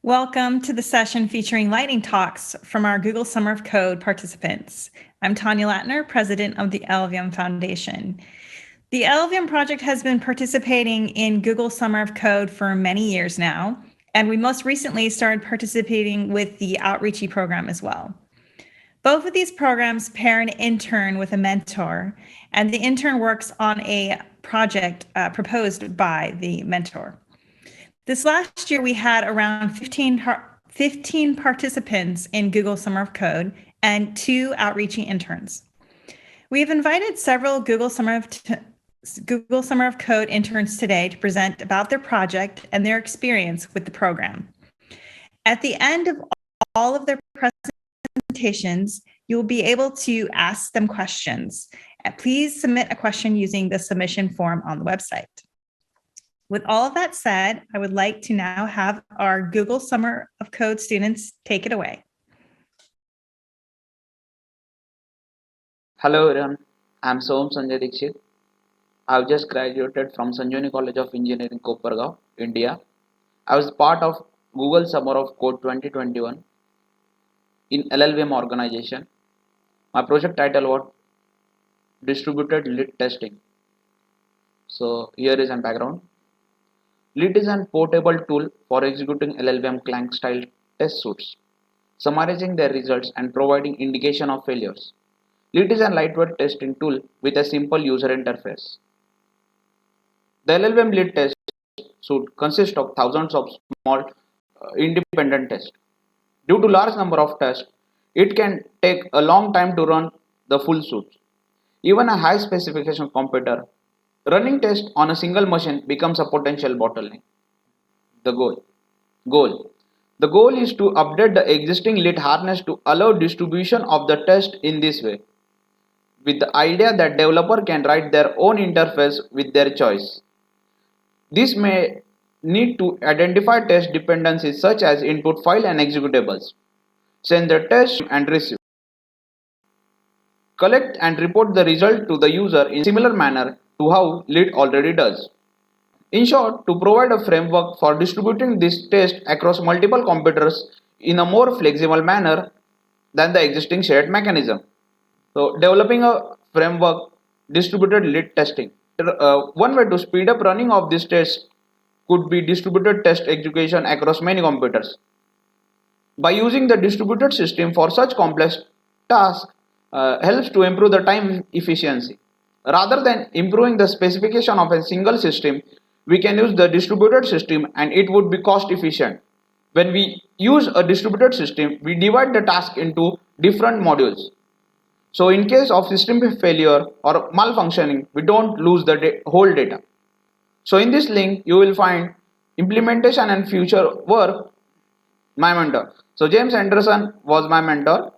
Welcome to the session featuring lightning talks from our Google Summer of Code participants. I'm Tanya Lattner, president of the LLVM Foundation. The LLVM project has been participating in Google Summer of Code for many years now, and we most recently started participating with the Outreachy program as well. Both of these programs pair an intern with a mentor, and the intern works on a project proposed by the mentor. This last year, we had around 15 participants in Google Summer of Code and 2 Outreachy interns. We have invited several Google Summer of Code interns today to present about their project and their experience with the program. At the end of all of their presentations, you'll be able to ask them questions. Please submit a question using the submission form on the website. With all of that said, I would like to now have our Google Summer of Code students take it away. Hello everyone, I am Sanjay Dixit. I have just graduated from Sanjay College of Engineering, Kopargaon, India. I was part of Google Summer of Code 2021 in LLVM organization. My project title was Distributed Lit Testing. So here is a background. Lit is a portable tool for executing LLVM Clang style test suites, summarizing their results and providing indication of failures. Lit is a lightweight testing tool with a simple user interface. The LLVM Lit test suite consists of thousands of small independent tests. Due to large number of tests, it can take a long time to run the full suite. Even a high specification computer running tests on a single machine becomes a potential bottleneck. The goal is to update the existing lit harness to allow distribution of the test in this way, with the idea that developer can write their own interface with their choice. This may need to identify test dependencies such as input file and executables, send the test and receive, collect and report the result to the user in similar manner to how lit already does. In short, to provide a framework for distributing this test across multiple computers in a more flexible manner than the existing shared mechanism. So, developing a framework distributed lit testing. One way to speed up running of this test could be distributed test execution across many computers. By using the distributed system for such complex tasks helps to improve the time efficiency. Rather than improving the specification of a single system, we can use the distributed system and it would be cost efficient. When we use a distributed system, we divide the task into different modules. So in case of system failure or malfunctioning, we don't lose the whole data. So in this link, you will find implementation and future work, my mentor. So James Anderson was my mentor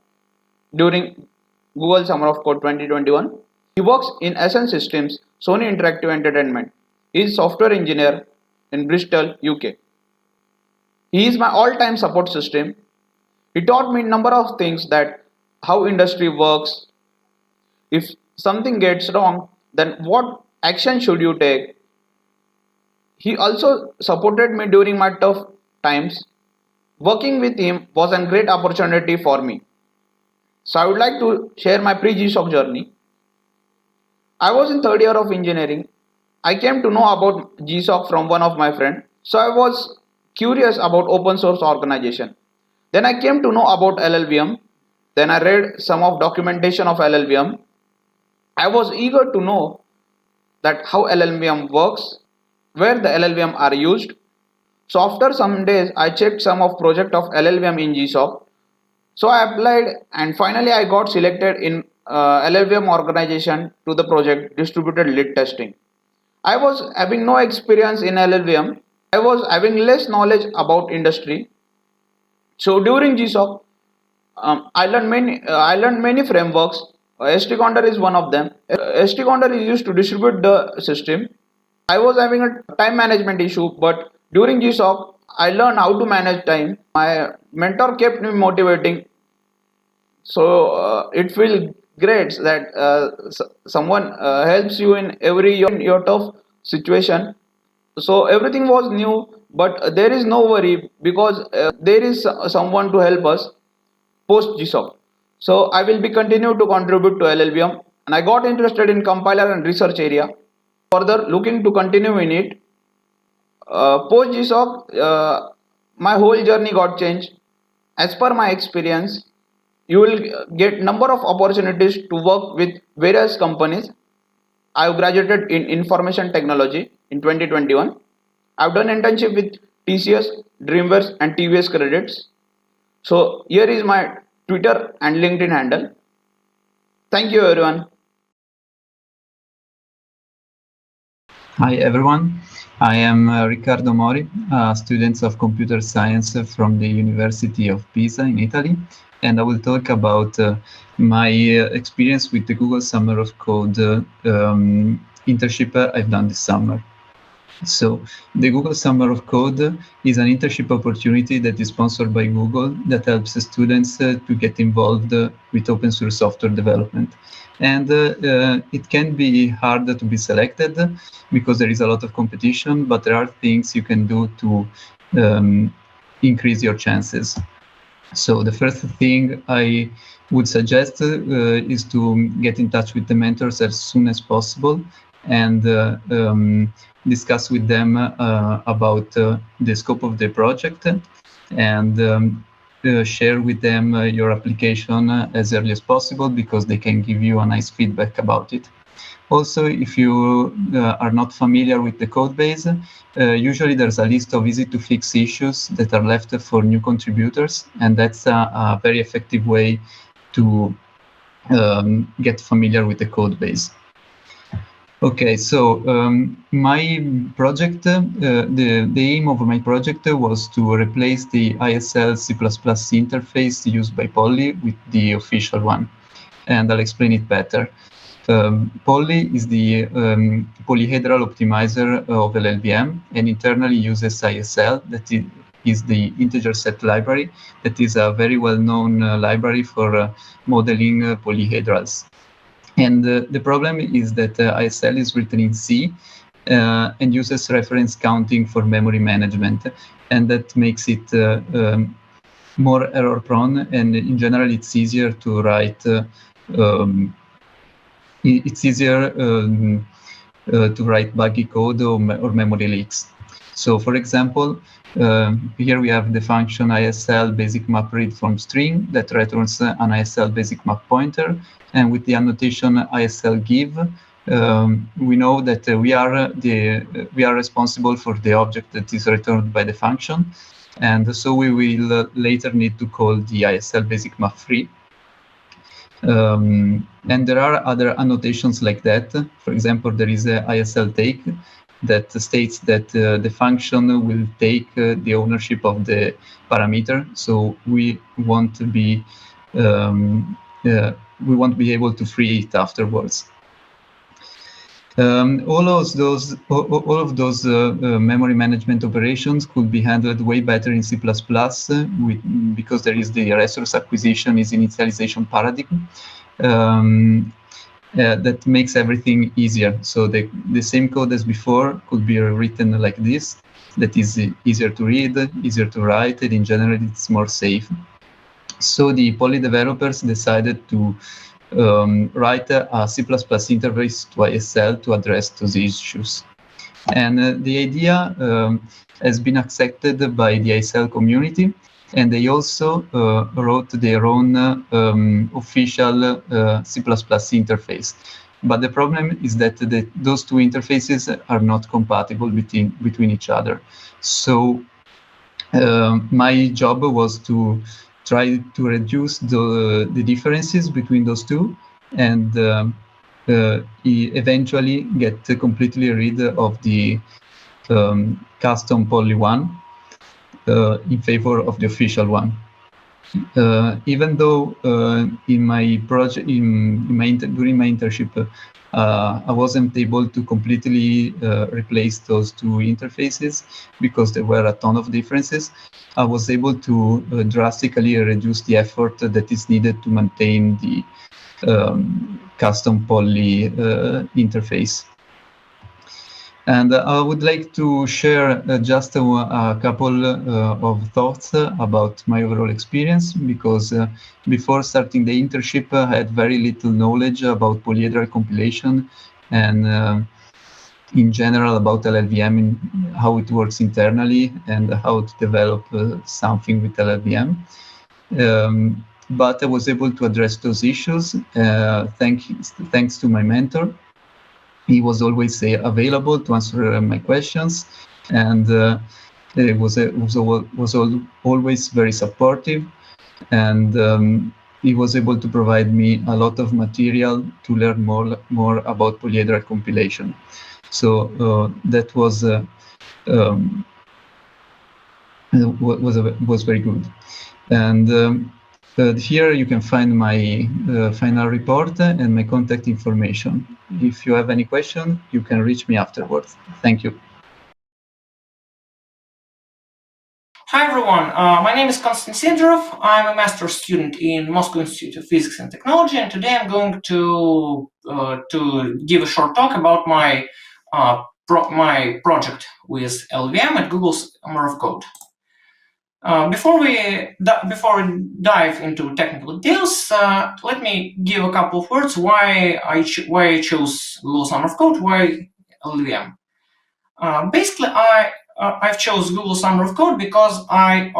during Google Summer of Code 2021. He works in SN Systems, Sony Interactive Entertainment. He is software engineer in Bristol, UK. He is my all-time support system. He taught me a number of things, that how industry works. If something gets wrong, then what action should you take? He also supported me during my tough times. Working with him was a great opportunity for me. So I would like to share my pre-GSOC journey. I was in third year of engineering. I came to know about GSOC from one of my friends. So I was curious about open source organization. Then I came to know about LLVM. Then I read some of documentation of LLVM. I was eager to know that how LLVM works, where the LLVM are used. So after some days, I checked some of project of LLVM in GSOC. So I applied and finally I got selected in LLVM organization to the project distributed lit testing. I was having no experience in LLVM. I was having less knowledge about industry. So during GSOC, I learned many frameworks. STCounter is one of them. STCounter is used to distribute the system. I was having a time management issue, but during GSOC, I learned how to manage time. My mentor kept me motivating. So it feels great that someone helps you in every your tough situation. So everything was new, but there is no worry because there is someone to help us post GSOC. So I will be continue to contribute to LLVM, and I got interested in compiler and research area. Further looking to continue in it. Post GSOC, my whole journey got changed. As per my experience, you will get number of opportunities to work with various companies. I graduated in information technology in 2021. I've done internship with TCS, Dreamworks, and TVS credits. So here is my Twitter and LinkedIn handle. Thank you, everyone. Hi everyone, I am Riccardo Mori, a student of computer science from the University of Pisa in Italy, and I will talk about my experience with the Google Summer of Code internship I've done this summer. So the Google Summer of Code is an internship opportunity that is sponsored by Google that helps students to get involved with open source software development. And it can be hard to be selected because there is a lot of competition, but there are things you can do to increase your chances. So the first thing I would suggest is to get in touch with the mentors as soon as possible and discuss with them about the scope of the project and share with them your application as early as possible because they can give you a nice feedback about it. Also, if you are not familiar with the code base, usually there's a list of easy to fix issues that are left for new contributors, and that's a very effective way to get familiar with the code base. Okay, so my project, the aim of my project was to replace the ISL C++ interface used by Polly with the official one, and I'll explain it better. Polly is the polyhedral optimizer of LLVM and internally uses ISL, that is the integer set library, that is a very well-known library for modeling polyhedrals. And the problem is that ISL is written in C and uses reference counting for memory management, and that makes it more error prone, and in general it's easier to write to write buggy code or memory leaks. So for example, here we have the function ISL basic map read from string that returns an ISL basic map pointer, and with the annotation ISL give, we know that we are responsible for the object that is returned by the function, and so we will later need to call the ISL basic map free. And there are other annotations like that. For example, there is a ISL take that states that the function will take the ownership of the parameter, so we won't be able to free it afterwards. All of those memory management operations could be handled way better in C++ because there is the resource acquisition is initialization paradigm that makes everything easier. So the same code as before could be written like this, that is easier to read, easier to write, and in general it's more safe. So the Poly developers decided to write a C++ interface to ISL to address those issues. And the idea has been accepted by the ISL community, and they also wrote their own official C++ interface. But the problem is that those two interfaces are not compatible between each other. So my job was to try to reduce the differences between those two and eventually get completely rid of the custom Poly one in favor of the official one. Even though in my project, during my internship, I wasn't able to completely replace those two interfaces because there were a ton of differences. I was able to drastically reduce the effort that is needed to maintain the custom Poly interface. And I would like to share just a couple of thoughts about my overall experience, because before starting the internship, I had very little knowledge about polyhedral compilation and in general about LLVM, and how it works internally and how to develop something with LLVM. But I was able to address those issues thanks to my mentor. He was always available to answer my questions, and he was always very supportive, and he was able to provide me a lot of material to learn more about polyhedral compilation. So that was very good. And here you can find my final report and my contact information. If you have any question, you can reach me afterwards. Thank you. Hi everyone, my name is Constance Sidorov. I'm a master's student in Moscow Institute of Physics and Technology, and today I'm going to give a short talk about my project with LLVM at Google's Summer of Code. Before we dive into technical details, let me give a couple of words why I chose Google Summer of Code, why LLVM. Basically, I've chose Google Summer of Code because I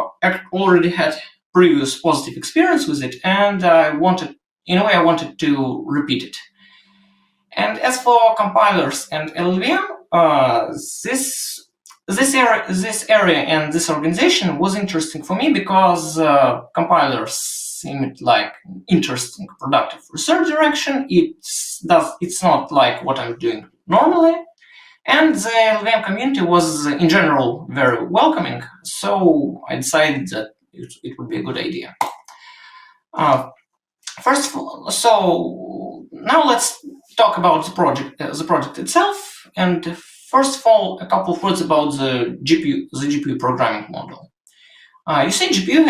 already had previous positive experience with it, and I wanted to repeat it. And as for compilers and LLVM, this area and this organization was interesting for me because compilers seemed like interesting, productive research direction. It's not like what I'm doing normally. And the LLVM community was, in general, very welcoming, so I decided that it would be a good idea. First of all, so now let's talk about the project itself. And first of all, a couple of words about the GPU programming model. You see, GPU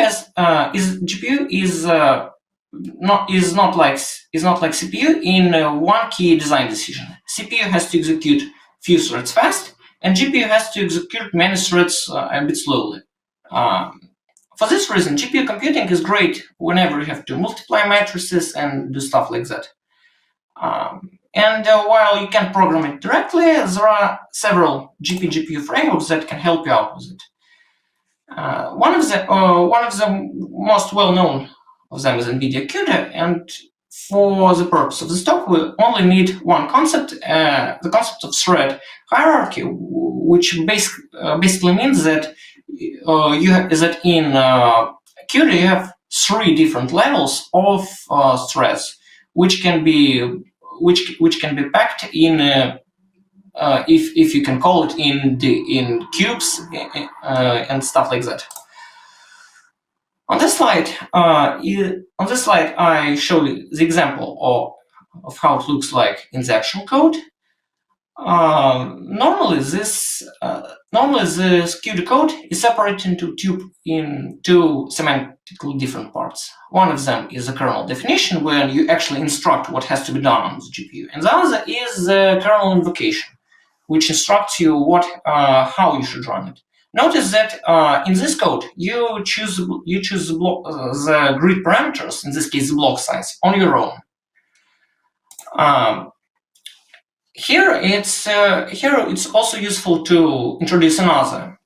is not like CPU in one key design decision. CPU has to execute few threads fast, and GPU has to execute many threads a bit slowly. For this reason, GPU computing is great whenever you have to multiply matrices and do stuff like that. And while you can't program it directly, there are several GPU frameworks that can help you out with it. One of the most well-known of them is NVIDIA CUDA, and for the purpose of this talk, we only need one concept, the concept of thread hierarchy, which basically means that in CUDA you have three different levels of threads, which can be packed in if you can call it in cubes and stuff like that. On this slide, I show you the example of how it looks like in the actual code. Normally, this CUDA code is separated into two semantically different parts. One of them is the kernel definition, where you actually instruct what has to be done on the GPU, and the other is the kernel invocation, which instructs you how you should run it. Notice that in this code, you choose the grid parameters, in this case the block size, on your own. Here it's also useful to introduce another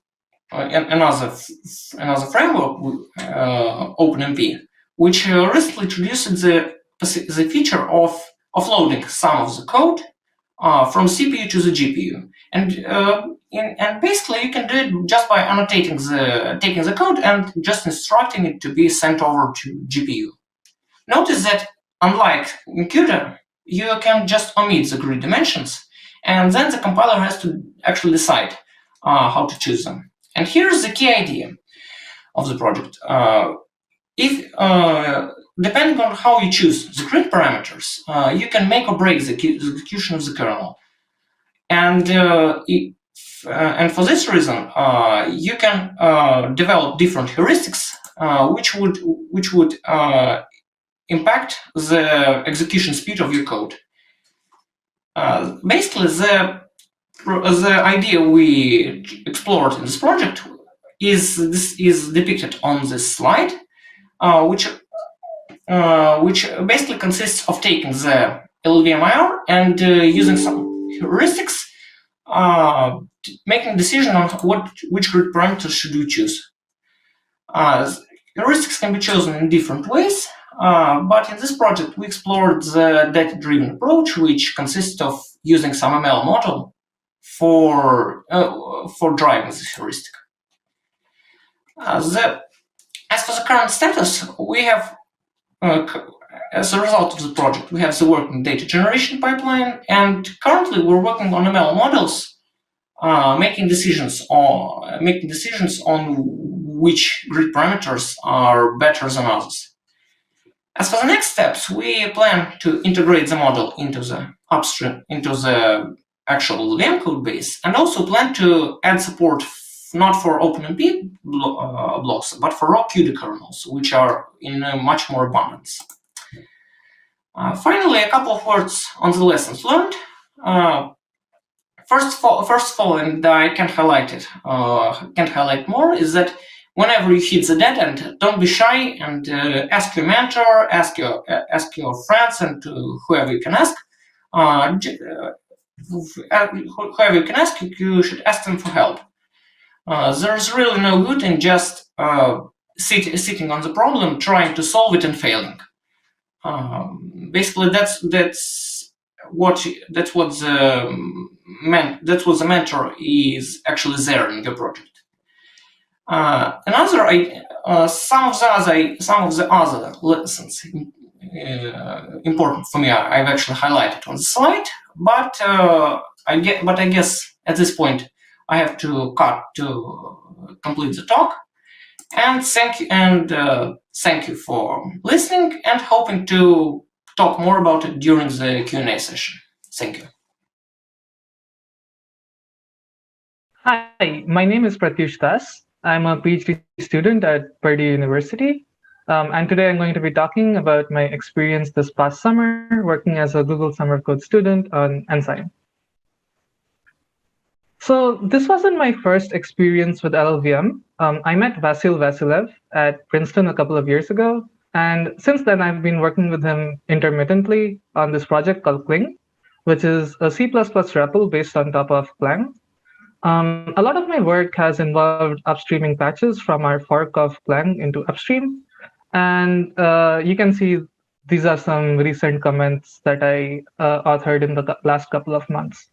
framework, OpenMP, which recently introduced the feature of offloading some of the code from CPU to the GPU, and basically you can do it just by annotating taking the code and just instructing it to be sent over to GPU. Notice that unlike in CUDA, you can just omit the grid dimensions, and then the compiler has to actually decide how to choose them. And here's the key idea of the project. Depending on how you choose the grid parameters, you can make or break the execution of the kernel. And for this reason, you can develop different heuristics which would impact the execution speed of your code. Basically, the idea we explored in this project is depicted on this slide, which basically consists of taking the LLVM and using some heuristics, making a decision on which grid parameters should we choose. Heuristics can be chosen in different ways, but in this project we explored the data-driven approach, which consists of using some ML model for driving this heuristic. As for the current status, we have, as a result of the project, we have the working data generation pipeline, and currently we're working on ML models, making decisions on which grid parameters are better than others. As for the next steps, we plan to integrate the model into the actual LLVM code base, and also plan to add support not for OpenMP blocks, but for raw CUDA kernels, which are in much more abundance. Finally, a couple of words on the lessons learned. First of all, and I can't highlight more, is that whenever you hit the dead end, don't be shy and ask your mentor, ask your friends, and whoever you can ask. Whoever you can ask, you should ask them for help. There's really no good in just sitting on the problem, trying to solve it and failing. Basically, that's what the mentor is actually there in your project. Some of the other lessons important for me I've actually highlighted on the slide, but I guess at this point I have to cut to complete the talk. And thank you for listening, and hoping to talk more about it during the Q&A session. Thank you. Hi, my name is Pratyushthas. I'm a PhD student at Purdue University. And today I'm going to be talking about my experience this past summer working as a Google Summer of Code student on Enzyme. So this wasn't my first experience with LLVM. I met Vasil Vasilev at Princeton a couple of years ago. And since then, I've been working with him intermittently on this project called Cling, which is a C++ REPL based on top of Clang. A lot of my work has involved upstreaming patches from our fork of Clang into upstream. And you can see these are some recent comments that I authored in the last couple of months.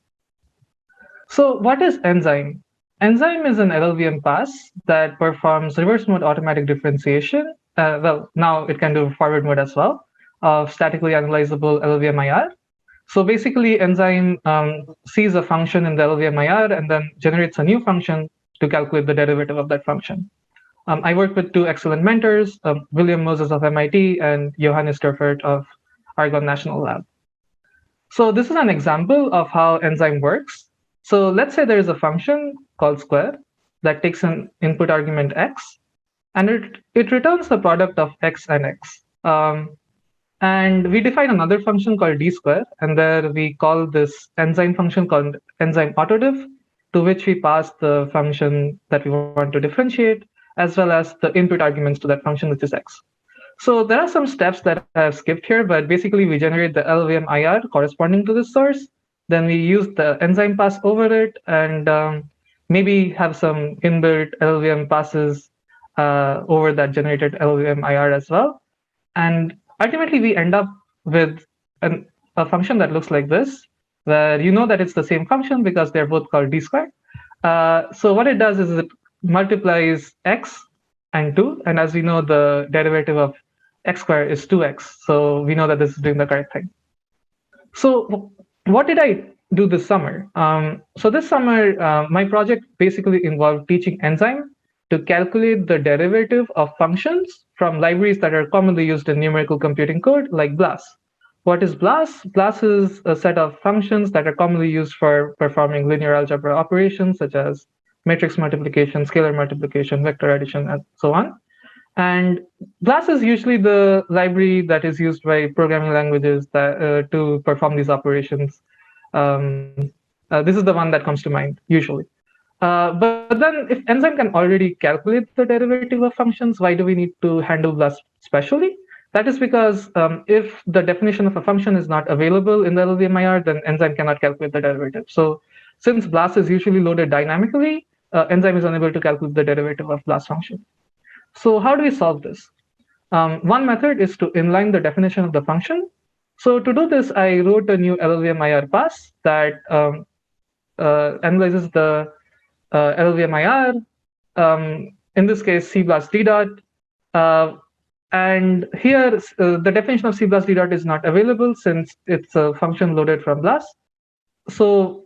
So what is Enzyme? Enzyme is an LLVM pass that performs reverse mode automatic differentiation. Well, now it can do forward mode as well, of statically analyzable LLVM IR. So basically, Enzyme sees a function in the LLVM IR and then generates a new function to calculate the derivative of that function. I work with two excellent mentors, William Moses of MIT and Johannes Durfert of Argonne National Lab. So this is an example of how Enzyme works. So let's say there is a function called square that takes an input argument x, and it returns the product of x and x. And we define another function called d square, and there we call this Enzyme function called Enzyme autodiff, to which we pass the function that we want to differentiate, as well as the input arguments to that function, which is x. So there are some steps that I have skipped here, but basically we generate the LLVM IR corresponding to this source. Then we use the Enzyme pass over it, and maybe have some inbuilt LLVM passes over that generated LLVM IR as well. And ultimately, we end up with a function that looks like this, where you know that it's the same function because they're both called d squared. So what it does is it multiplies x and 2. And as we know, the derivative of x squared is 2x. So we know that this is doing the correct thing. So what did I do this summer? So this summer, my project basically involved teaching Enzyme to calculate the derivative of functions from libraries that are commonly used in numerical computing code, like BLAS. What is BLAS? BLAS is a set of functions that are commonly used for performing linear algebra operations, such as matrix multiplication, scalar multiplication, vector addition, and so on. And BLAS is usually the library that is used by programming languages that, to perform these operations. This is the one that comes to mind usually. But then if enzyme can already calculate the derivative of functions, why do we need to handle BLAS specially? That is because if the definition of a function is not available in the LLVM then enzyme cannot calculate the derivative. So since BLAS is usually loaded dynamically, enzyme is unable to calculate the derivative of BLAS function. So how do we solve this? One method is to inline the definition of the function. So to do this, I wrote a new LLVM pass that analyzes the LLVM in this case, C plus D dot. And here, the definition of C plus D dot is not available since it's a function loaded from BLAS. So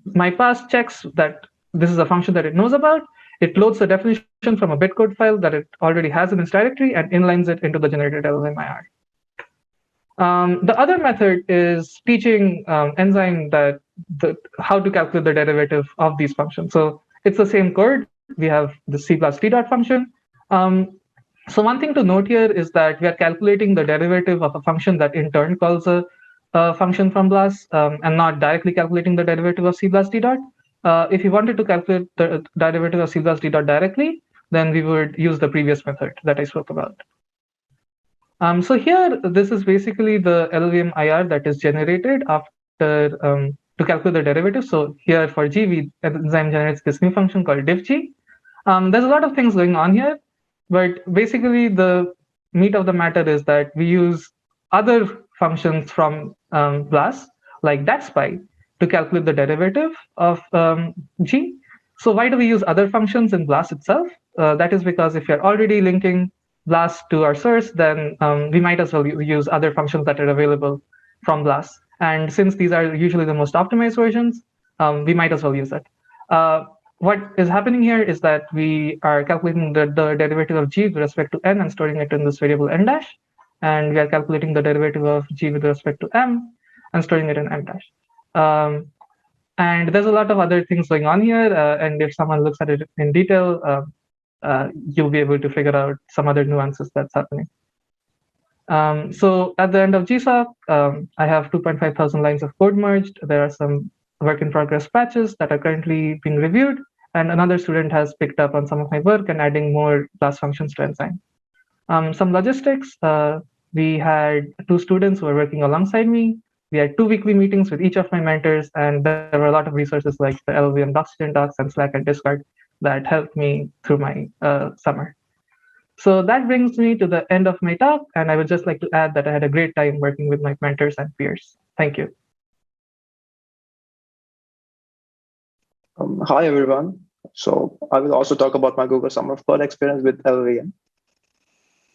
my pass checks that this is a function that it knows about. It loads the definition from a bitcode file that it already has in its directory and inlines it into the generated LLVM. The other method is teaching enzyme that how to calculate the derivative of these functions. So it's the same code. We have the C plus D dot function. So one thing to note here is that we are calculating the derivative of a function that in turn calls a function from BLAS and not directly calculating the derivative of C plus D dot. If you wanted to calculate the derivative of C plus D dot directly, then we would use the previous method that I spoke about. So here, this is basically the LLVM IR that is generated after to calculate the derivative. So here for G, enzyme generates this new function called diffg. There's a lot of things going on here, but basically the meat of the matter is that we use other functions from BLAS, like datspy, to calculate the derivative of G. So why do we use other functions in BLAS itself? That is because if you're already linking BLAS to our source, then we might as well use other functions that are available from BLAS. And since these are usually the most optimized versions, we might as well use it. What is happening here is that we are calculating the derivative of G with respect to n and storing it in this variable n dash. And we are calculating the derivative of G with respect to m and storing it in m dash. And there's a lot of other things going on here. And if someone looks at it in detail, you'll be able to figure out some other nuances that's happening. So at the end of GSOC, I have 2.5 thousand lines of code merged. There are some work in progress patches that are currently being reviewed, and another student has picked up on some of my work and adding more class functions to enzyme. Some logistics, we had 2 students who were working alongside me. We had 2 weekly meetings with each of my mentors, and there were a lot of resources like the LLVM Doxygen Docs and Slack and Discord that helped me through my summer. So that brings me to the end of my talk, and I would just like to add that I had a great time working with my mentors and peers. Thank you. Hi, everyone. So I will also talk about my Google Summer of Code experience with LLVM.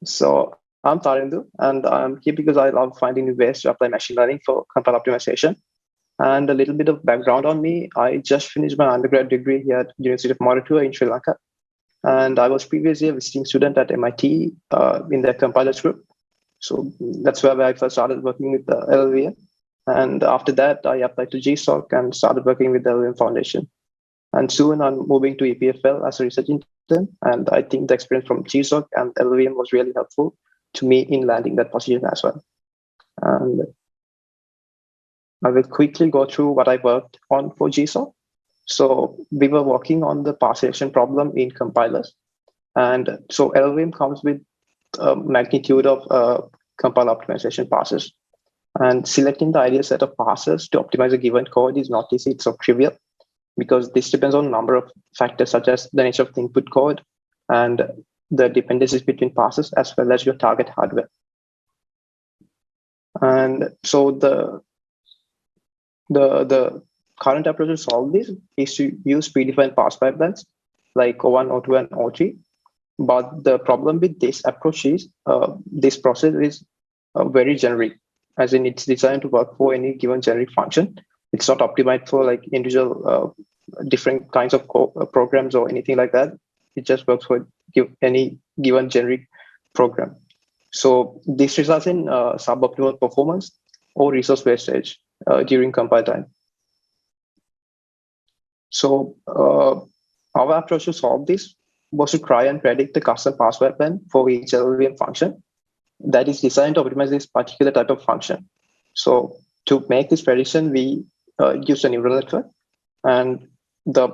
So I'm Tarindu, and I'm here because I love finding new ways to apply machine learning for compile optimization. And a little bit of background on me, I just finished my undergrad degree here at University of Moderator in Sri Lanka. And I was previously a visiting student at MIT in their compilers group. So that's where I first started working with the LLVM. And after that, I applied to GSOC and started working with the LLVM Foundation. And soon I'm moving to EPFL as a research intern. And I think the experience from GSOC and LLVM was really helpful to me in landing that position as well. And I will quickly go through what I worked on for GSOC. So we were working on the pass selection problem in compilers. And so LLVM comes with a magnitude of compile optimization passes. And selecting the ideal set of passes to optimize a given code is not easy, it's so trivial, because this depends on a number of factors such as the nature of the input code and the dependencies between passes as well as your target hardware. And so the current approach to solve this is to use predefined pass pipelines like O1, O2, and O3. But the problem with this approach is this process is very generic, as in it's designed to work for any given generic function. It's not optimized for like individual different kinds of programs or anything like that. It just works for any given generic program. So this results in suboptimal performance or resource wastage during compile time. So our approach to solve this was to try and predict the custom pass pipeline for each LLVM function that is designed to optimize this particular type of function. So to make this prediction, we used a neural network And the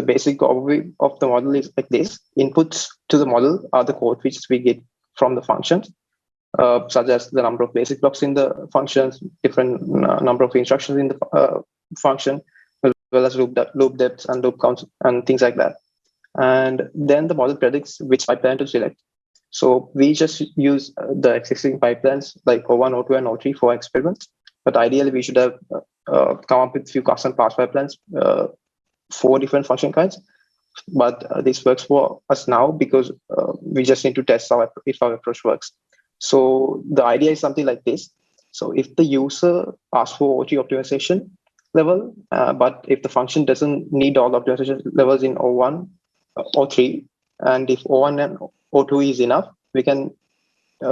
basic overview of the model is like this. Inputs to the model are the code which we get from the functions, such as the number of basic blocks in the functions, different number of instructions in the function, as well as loop depths and loop counts and things like that. And then the model predicts which pipeline to select. So we just use the existing pipelines like O1, O2, and O3 for experiments. But ideally, we should have come up with a few custom pass pipelines for different function kinds. But this works for us now because we just need to test if our approach works. So the idea is something like this. So if the user asks for O3 optimization level, but if the function doesn't need all optimization levels in O1, O3, and if O1 and O2 is enough, we can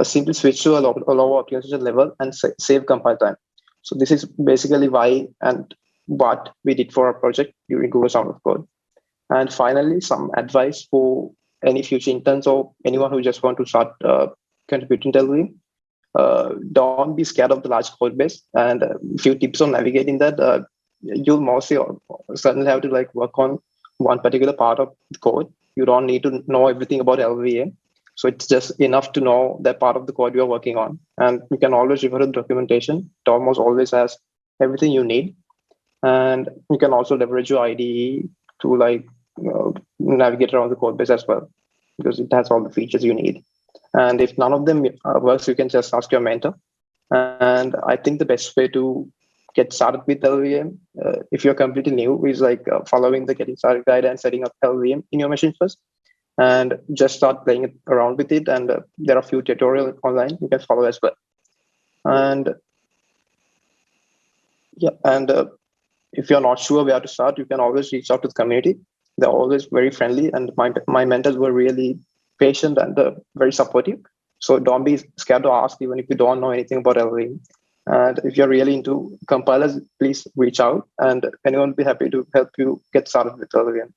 simply switch to a lower optimization level and save compile time. So this is basically why and what we did for our project during Google Summer of Code. And finally, some advice for any future interns or anyone who just want to start contributing to LLVM. Don't be scared of the large code base, and a few tips on navigating that. You'll mostly certainly have to work on one particular part of the code. You don't need to know everything about LLVM. So it's just enough to know that part of the code you're working on. And you can always refer to the documentation. It almost always has everything you need. And you can also leverage your IDE to navigate around the code base as well, because it has all the features you need. And if none of them works, you can just ask your mentor. And I think the best way to get started with LLVM, if you're completely new, is following the getting started guide and setting up LLVM in your machine first, and just start playing around with it. And there are a few tutorials online you can follow as well. And if you're not sure where to start, you can always reach out to the community. They're always very friendly, and my mentors were really patient and very supportive. So don't be scared to ask, even if you don't know anything about LLVM. And if you're really into compilers, please reach out, and anyone will be happy to help you get started with LLVM.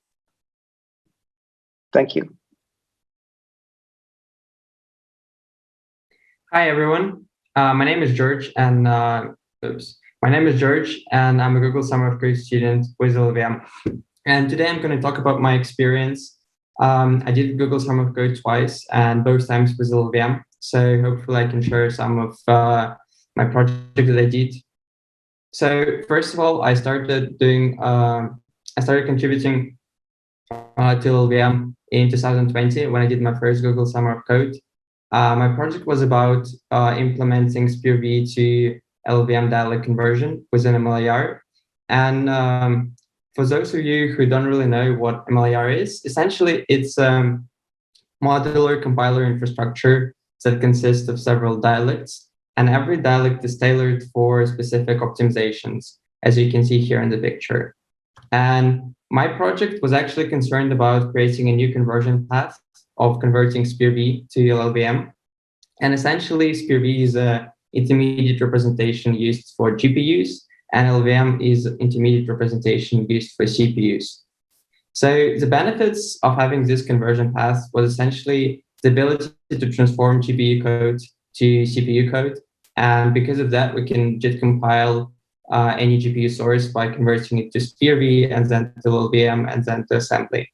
Thank you. Hi, everyone. My name is George, and my name is George, and I'm a Google Summer of Code student with LLVM. And today I'm going to talk about my experience. I did Google Summer of Code twice, and both times with LLVM. So hopefully I can share some of my project that I did. So first of all, I started contributing to LLVM in 2020 when I did my first Google Summer of Code. My project was about implementing SPIR-V to LLVM dialect conversion within MLIR. And for those of you who don't really know what MLIR is, essentially it's a modular compiler infrastructure that consists of several dialects, and every dialect is tailored for specific optimizations, as you can see here in the picture. And my project was actually concerned about creating a new conversion path of converting SPIR-V to LLVM. And essentially, SPIR-V is an intermediate representation used for GPUs, and LLVM is intermediate representation used for CPUs. So the benefits of having this conversion path was essentially the ability to transform GPU code to CPU code. And because of that, we can just compile any GPU source by converting it to SPIR-V and then to LLVM and then to assembly.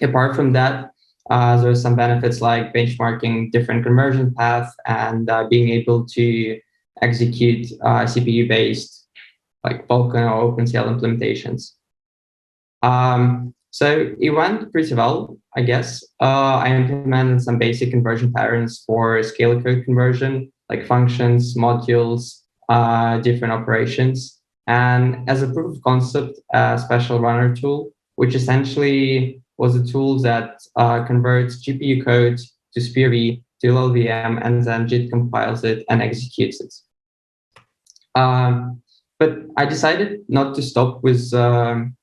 Apart from that, there are some benefits like benchmarking different conversion paths and being able to execute CPU-based like Vulkan or OpenCL implementations. So it went pretty well, I guess. I implemented some basic conversion patterns for scalar code conversion, like functions, modules, different operations. And as a proof of concept, a special runner tool, which essentially was a tool that converts GPU code to SPIR-V to LLVM and then JIT compiles it and executes it. But I decided not to stop with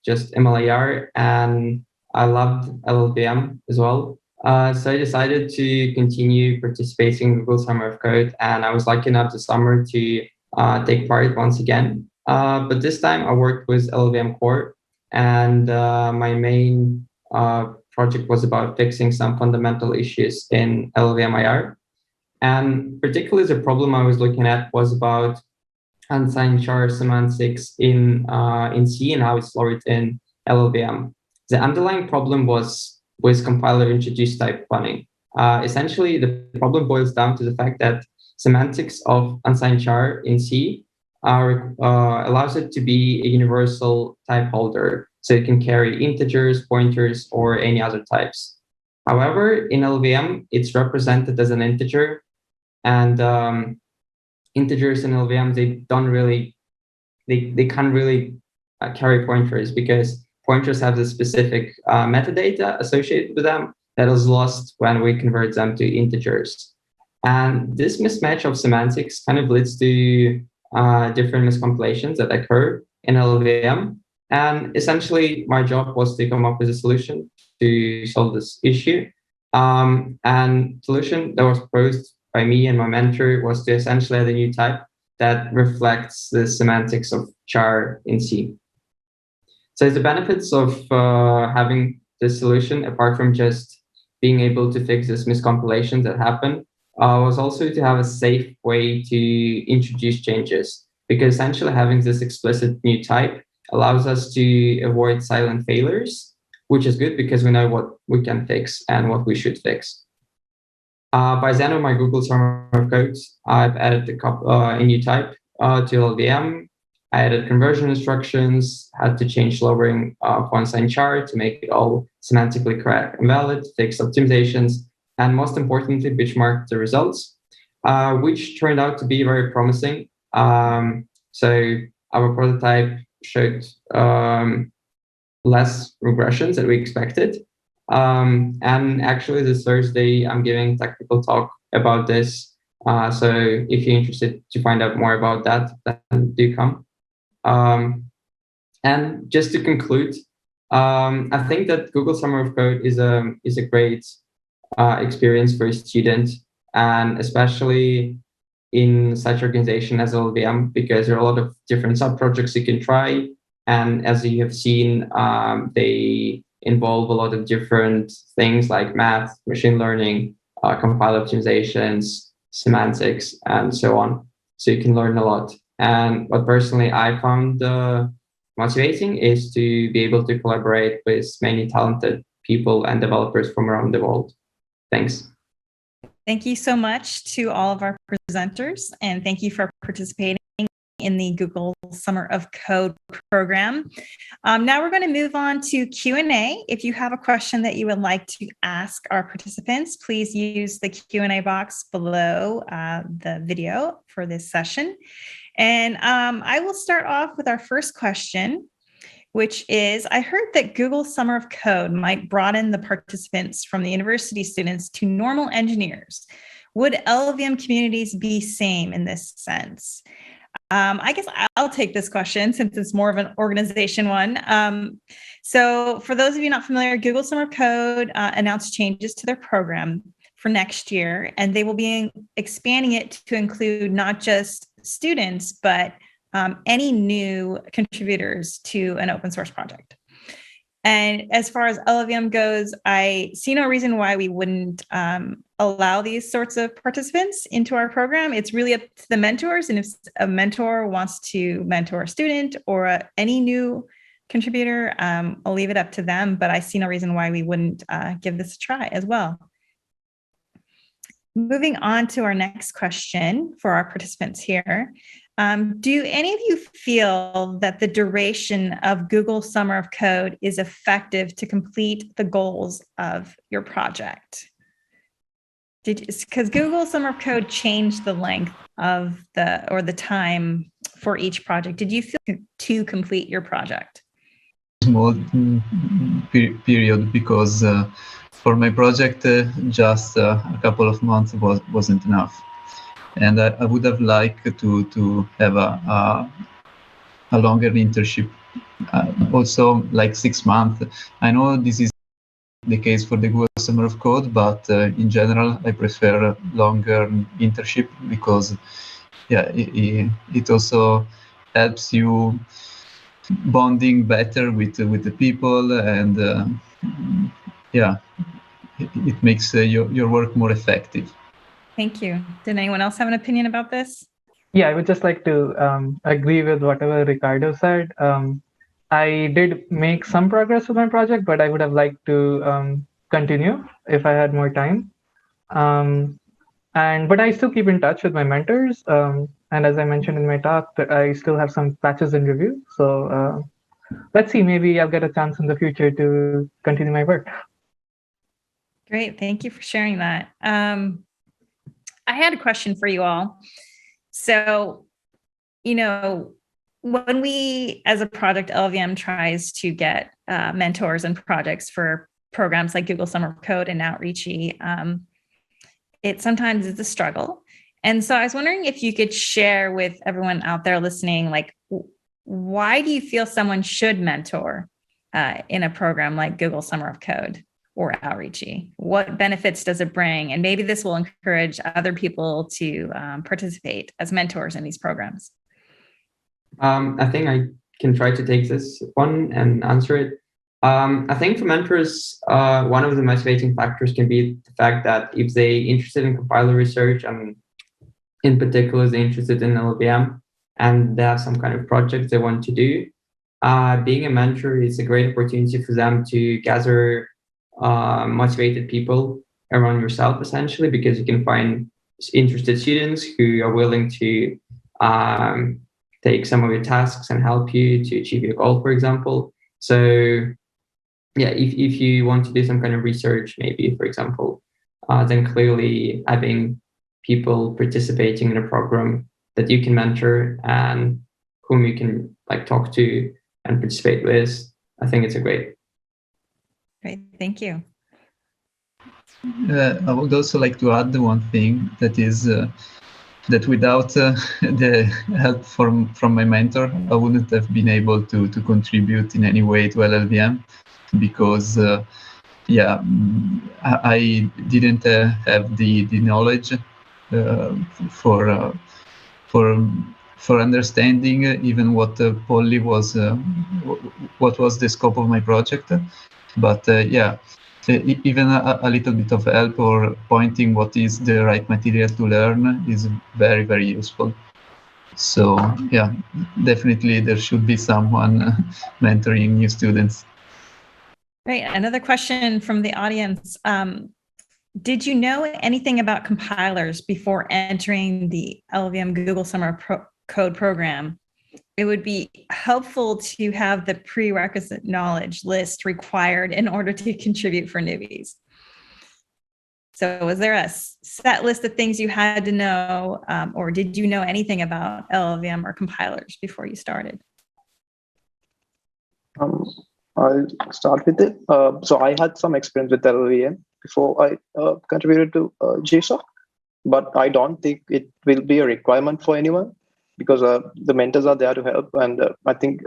just MLIR, and I loved LLVM as well. So I decided to continue participating in Google Summer of Code, and I was lucky enough this summer to take part once again. But this time I worked with LLVM Core, and my main project was about fixing some fundamental issues in LLVM IR. And particularly the problem I was looking at was about unsigned char semantics in C and how it's stored in LLVM. The underlying problem was with compiler introduced type planning. Essentially, the problem boils down to the fact that semantics of unsigned char in C allows it to be a universal type holder, so it can carry integers, pointers, or any other types. However, in LLVM, it's represented as an integer, and integers in LLVM, they can't really carry pointers because pointers have the specific metadata associated with them that is lost when we convert them to integers. And this mismatch of semantics kind of leads to different miscompilations that occur in LLVM. And essentially, my job was to come up with a solution to solve this issue. And solution that was proposed by me and my mentor was to essentially add a new type that reflects the semantics of char in C. So the benefits of having this solution, apart from just being able to fix this miscompilation that happened, was also to have a safe way to introduce changes, because essentially having this explicit new type allows us to avoid silent failures, which is good because we know what we can fix and what we should fix. By the end of my Google Summer of Code, I've added a new type to LLVM. I added conversion instructions, had to change lowering for unsigned char to make it all semantically correct and valid, fix optimizations, and most importantly, benchmark the results, which turned out to be very promising. So our prototype showed less regressions than we expected. And actually this Thursday, I'm giving a technical talk about this. So if you're interested to find out more about that, then do come. And just to conclude, I think that Google Summer of Code is a great experience for a student, and especially in such organization as LLVM, because there are a lot of different sub-projects you can try. And as you have seen, they involve a lot of different things like math, machine learning, compile optimizations, semantics, and so on. So you can learn a lot. And what personally I found motivating is to be able to collaborate with many talented people and developers from around the world. Thanks. Thank you so much to all of our presenters, and thank you for participating in the Google Summer of Code program. Now we're going to move on to Q&A. If you have a question that you would like to ask our participants, please use the Q&A box below the video for this session. And I will start off with our first question, which is, I heard that Google Summer of Code might broaden the participants from the university students to normal engineers. Would LLVM communities be same in this sense? I guess I'll take this question since it's more of an organization one. So for those of you not familiar, Google Summer of Code announced changes to their program for next year, and they will be expanding it to include not just students, but any new contributors to an open source project. And as far as LLVM goes, I see no reason why we wouldn't allow these sorts of participants into our program. It's really up to the mentors. And if a mentor wants to mentor a student or any new contributor, I'll leave it up to them. But I see no reason why we wouldn't give this a try as well. Moving on to our next question for our participants here. Do any of you feel that the duration of Google Summer of Code is effective to complete the goals of your project? Because Google Summer of Code changed the length of the time for each project. Did you feel to complete your project? Small period, because for my project, just a couple of months wasn't enough. And I would have liked to have a longer internship, also like 6 months. I know this is the case for the Google Summer of Code, but in general, I prefer longer internship because, yeah, it also helps you bonding better with the people, and yeah, it makes your work more effective. Thank you. Did anyone else have an opinion about this? Yeah, I would just like to agree with whatever Riccardo said. I did make some progress with my project, but I would have liked to continue if I had more time. But I still keep in touch with my mentors. And as I mentioned in my talk, that I still have some patches in review. So let's see, maybe I'll get a chance in the future to continue my work. Great. Thank you for sharing that. I had a question for you all. So, when we, as a project, LLVM tries to get mentors and projects for programs like Google Summer of Code and Outreachy, it sometimes is a struggle. And so I was wondering if you could share with everyone out there listening, like, why do you feel someone should mentor in a program like Google Summer of Code or Outreachy? What benefits does it bring? And maybe this will encourage other people to participate as mentors in these programs. I think I can try to take this one and answer it. I think for mentors, one of the motivating factors can be the fact that if they're interested in compiler research, and in particular, they're interested in LLVM, and they have some kind of project they want to do, being a mentor is a great opportunity for them to gather motivated people around yourself, essentially, because you can find interested students who are willing to take some of your tasks and help you to achieve your goal, for example. So yeah, if you want to do some kind of research, maybe, for example, then clearly having people participating in a program that you can mentor and whom you can talk to and participate with, I think it's a great. Great, thank you. I would also like to add one thing, that is that without the help from my mentor, I wouldn't have been able to contribute in any way to LLVM, because I didn't have the knowledge for understanding even what Polly was, what was the scope of my project. But even a little bit of help or pointing what is the right material to learn is very, very useful. So yeah, definitely there should be someone mentoring new students. Great. Another question from the audience. Did you know anything about compilers before entering the LLVM Google Summer Code program? It would be helpful to have the prerequisite knowledge list required in order to contribute for newbies. So was there a set list of things you had to know, or did you know anything about LLVM or compilers before you started? I'll start with it. So I had some experience with LLVM before I contributed to GSOC, but I don't think it will be a requirement for anyone, because the mentors are there to help. And I think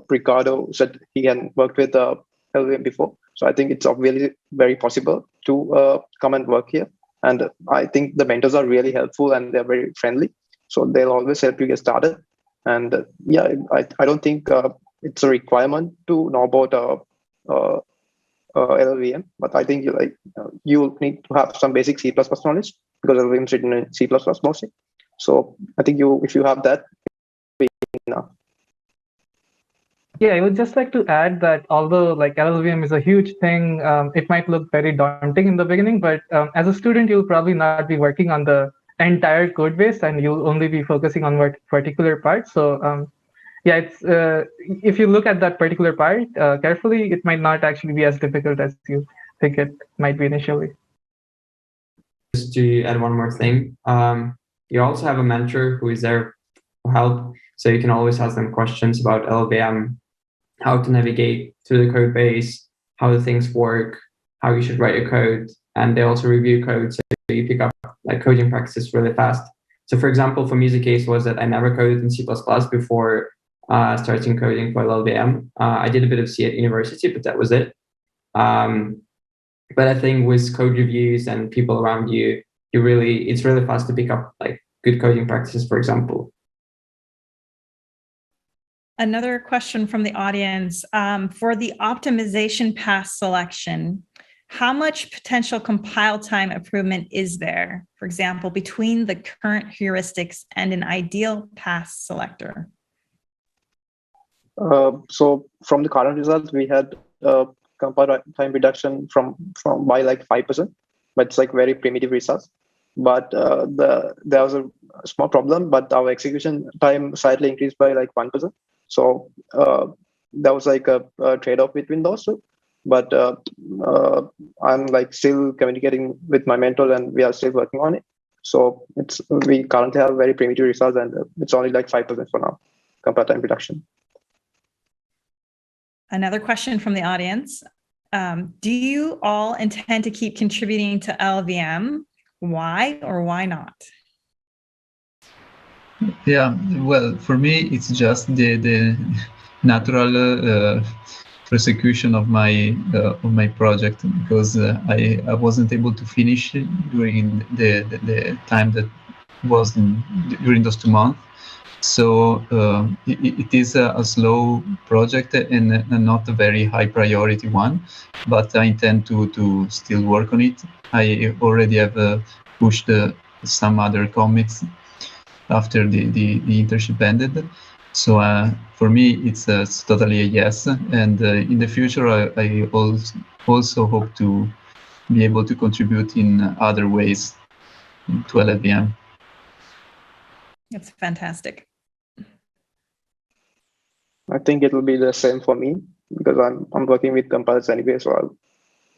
Riccardo said he had worked with LLVM before. So I think it's really very possible to come and work here. And I think the mentors are really helpful and they're very friendly. So they'll always help you get started. And I don't think it's a requirement to know about LLVM, but I think you need to have some basic C++ knowledge, because LLVM is written in C++ mostly. So I think if you have that, it'll be enough. Yeah, I would just like to add that although LLVM is a huge thing, it might look very daunting in the beginning, but as a student, you'll probably not be working on the entire code base, and you'll only be focusing on what particular parts. So it's if you look at that particular part carefully, it might not actually be as difficult as you think it might be initially. Just to add one more thing, you also have a mentor who is there for help, so you can always ask them questions about LLVM, how to navigate through the code base, how the things work, how you should write your code, and they also review code, so you pick up coding practices really fast. So for example, for me, the case was that I never coded in C++ before starting coding for LLVM. I did a bit of C at university, but that was it. But I think with code reviews and people around you, it's really fast to pick up good coding practices, for example. Another question from the audience. For the optimization path selection, how much potential compile time improvement is there, for example, between the current heuristics and an ideal path selector? So from the current results, we had compile time reduction from by like 5%, but it's like very primitive results. But there was a small problem, but our execution time slightly increased by like 1%. So that was like a trade-off between those two. But I'm like still communicating with my mentor, and we are still working on it. So we currently have very primitive results, and it's only like 5% for now, compile time reduction. Another question from the audience. Do you all intend to keep contributing to LLVM? Why or why not? Yeah, well, for me, it's just the natural prosecution of my project, because I wasn't able to finish during the time that was during those 2 months. So it is a slow project and not a very high priority one, but I intend to still work on it. I already have pushed some other commits after the internship ended. So for me, it's totally a yes. And in the future, I also hope to be able to contribute in other ways to LLVM. That's fantastic. I think it will be the same for me, because I'm working with compilers anyway, so I'll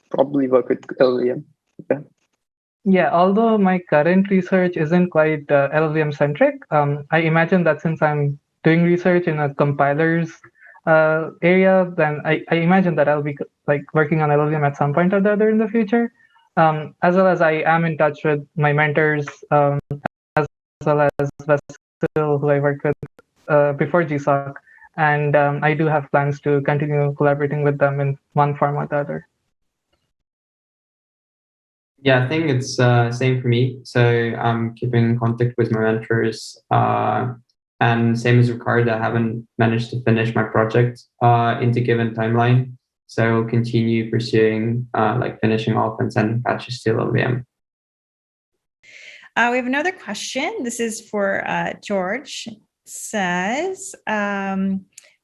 probably work with LLVM. Yeah. Yeah, although my current research isn't quite LLVM centric, I imagine that since I'm doing research in a compilers area, then I imagine that I'll be like working on LLVM at some point or the other in the future. As well as I am in touch with my mentors, as well as Vasil, who I worked with before GSOC. And I do have plans to continue collaborating with them in one form or the other. Yeah, I think it's same for me. So I'm keeping in contact with my mentors, and same as Riccardo, I haven't managed to finish my project in the given timeline. So I'll continue pursuing like finishing off and sending patches to LLVM. We have another question. This is for George. It says,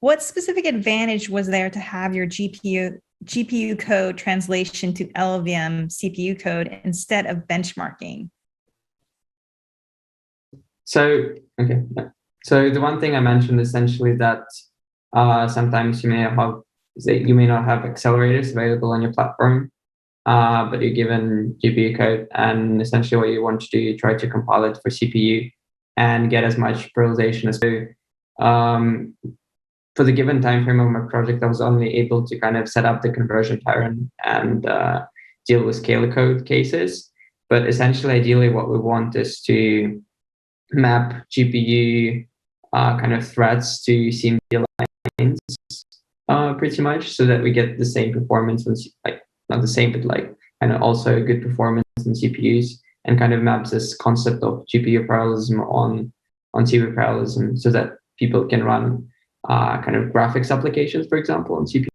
what specific advantage was there to have your GPU code translation to LLVM CPU code instead of benchmarking? So, okay. Yeah. So the one thing I mentioned essentially that sometimes you may not have accelerators available on your platform, but you're given GPU code, and essentially what you want to do, you try to compile it for CPU and get as much parallelization as possible. For the given time frame of my project, I was only able to kind of set up the conversion pattern and deal with scalar code cases. But essentially, ideally, what we want is to map GPU kind of threads to CMD lines pretty much, so that we get the same performance, like not the same, but like kind of also good performance in CPUs, and kind of maps this concept of GPU parallelism on CPU parallelism, so that people can run kind of graphics applications, for example, on CPU.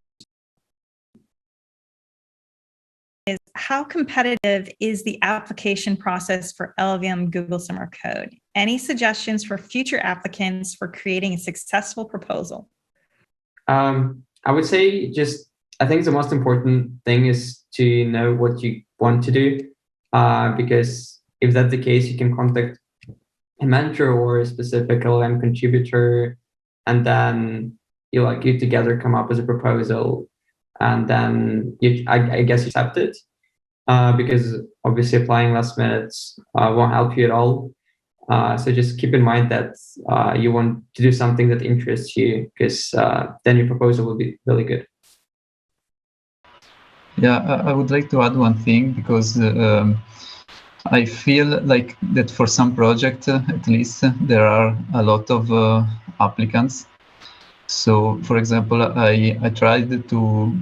How competitive is the application process for LLVM Google Summer Code? Any suggestions for future applicants for creating a successful proposal? I would say I think the most important thing is to know what you want to do, because if that's the case, you can contact a mentor or a specific LLM contributor, and then you together come up with a proposal, and then I guess you accept it, because obviously applying last minutes won't help you at all. So just keep in mind that you want to do something that interests you, because then your proposal will be really good. Yeah, I would like to add one thing, because I feel like that for some projects, at least, there are a lot of applicants. So, for example, I tried to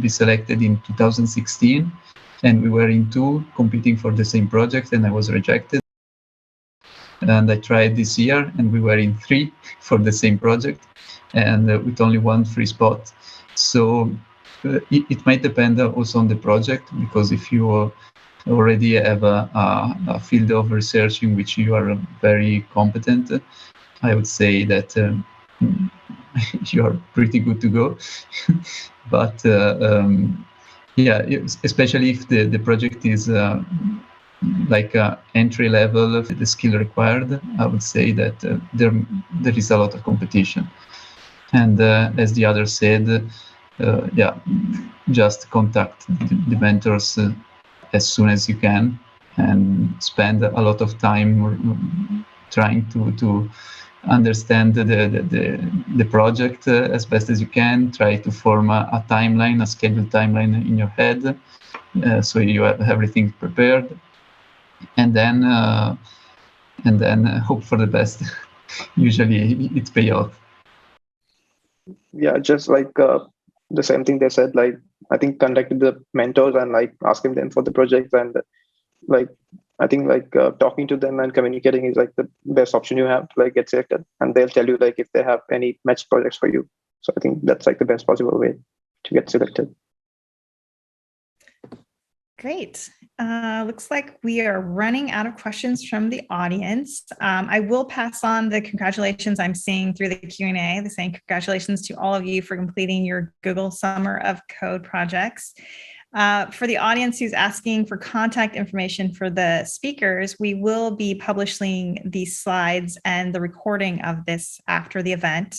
be selected in 2016, and we were in 2 competing for the same project, and I was rejected. And I tried this year, and we were in 3 for the same project, and with only 1 free spot. So it might depend also on the project, because if you already have a field of research in which you are very competent, I would say that you are pretty good to go. But yeah, especially if the project is like entry level, the skill required, I would say that there is a lot of competition. And as the other said, yeah, just contact the mentors as soon as you can, and spend a lot of time trying to understand the project as best as you can. Try to form a timeline, a scheduled timeline in your head, so you have everything prepared, and then hope for the best. Usually it pays off. Yeah, just like the same thing they said, like I think contacting the mentors and like asking them for the projects, and like I think like talking to them and communicating is like the best option you have to like get selected, and they'll tell you like if they have any match projects for you. So I think that's like the best possible way to get selected. Great. Looks like we are running out of questions from the audience. I will pass on the congratulations I'm seeing through the Q&A, the saying congratulations to all of you for completing your Google Summer of Code projects. For the audience who's asking for contact information for the speakers, we will be publishing these slides and the recording of this after the event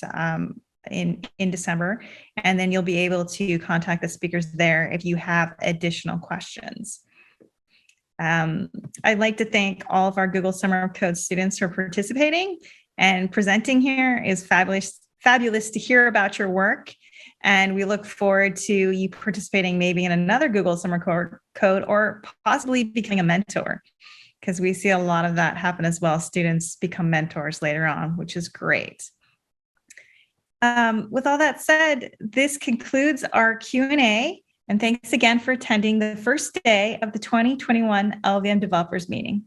in December, and then you'll be able to contact the speakers there if you have additional questions. I'd like to thank all of our Google Summer of Code students for participating and presenting here. It is fabulous to hear about your work, and we look forward to you participating maybe in another Google Summer Code or possibly becoming a mentor, because we see a lot of that happen as well. Students become mentors later on, which is great. With all that said, this concludes our Q&A, and thanks again for attending the first day of the 2021 LLVM Developers Meeting.